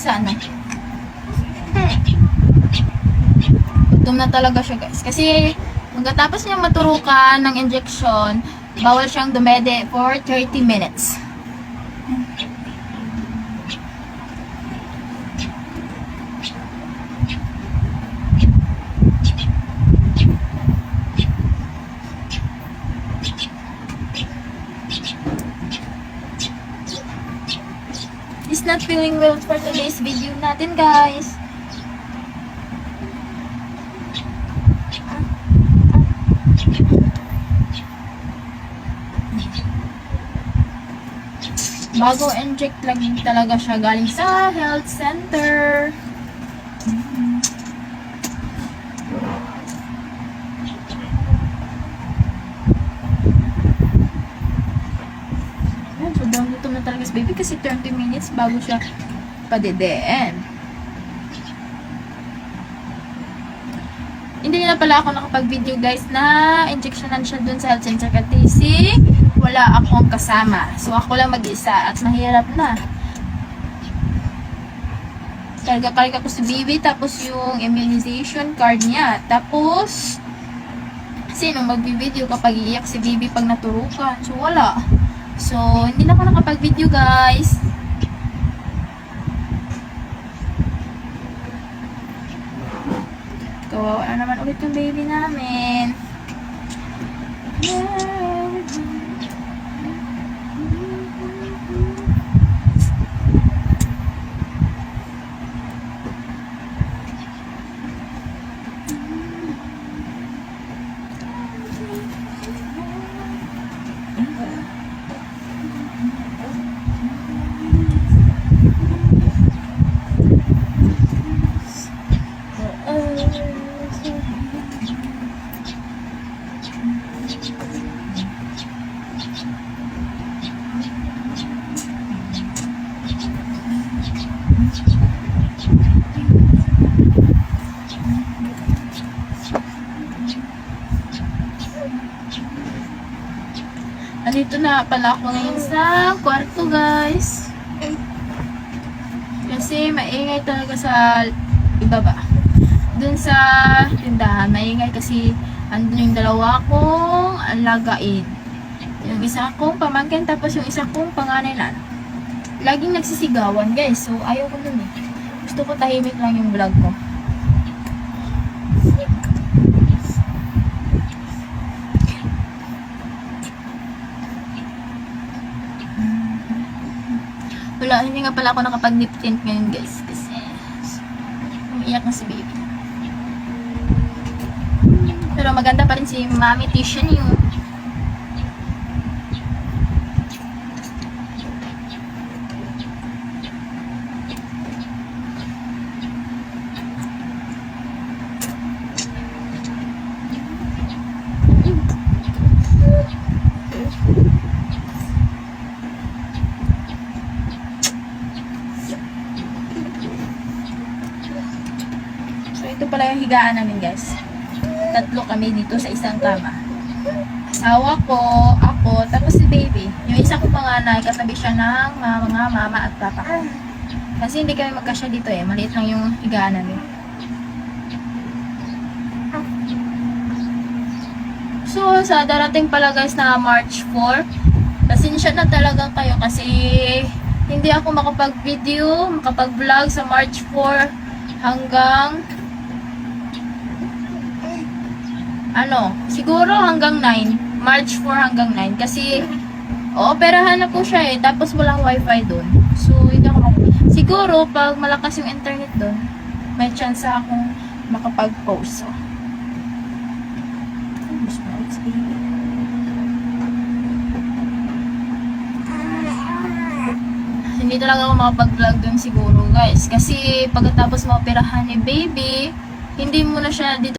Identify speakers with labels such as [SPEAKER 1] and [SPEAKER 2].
[SPEAKER 1] sa ano. Gutom na talaga siya guys. Kasi pagkatapos niya maturukan ng injection, bawal siyang dumede for 30 minutes. He's not feeling well for today's video natin guys. Bago inject lang talaga siya galing sa health center. Sobrang gutom na talaga si baby kasi 30 minutes bago siya padedeen. Hindi na pala ako nakapag-video guys na injectionan siya dun sa health center kasi wala akong kasama. So ako lang mag-isa at mahirap na. Karga-karga ko si baby tapos yung immunization card niya. Tapos sino mag-video kapag iiyak si baby pag naturukan? So wala. So hindi na ako nakapag-video guys. Kawawa na naman ulit yung baby namin. Andito na pala ako ngayon sa kwarto guys. Kasi maingay talaga sa ibaba. Dun sa tindahan, maingay kasi andun yung dalawa kong alagain. Yung isa kong pamangkin tapos yung isa kong panganay na. Laging nagsisigawan guys. So ayaw ko dun eh. Gusto ko tahimik lang yung vlog ko. Wala, hindi nga pala ako nakapag-nip tint ngayon guys kasi umiiyak na si baby. Pero maganda pa rin si Mami Tisha niyo. Ito pala yung higaan namin guys. Tatlo kami dito sa isang kama. Asawa ko, ako, tapos si baby. Yung isa ko panganay, katabi siya ng mga mama at papa ko. Kasi hindi kami magkasya dito eh. Maliit lang yung higaan namin. So, sa darating pala guys na March 4, pasensya na talaga kayo kasi hindi ako makapag-video, makapag-vlog sa March 4 hanggang siguro hanggang 9. March 4 hanggang 9. Kasi, ooperahan na po siya eh. Tapos walang wifi doon. So, hindi ako siguro, pag malakas yung internet doon, may chance akong makapag-post. So, hindi talaga ako makapag-vlog doon siguro guys. Kasi, pagkatapos maoperahan ni baby, hindi mo na siya dito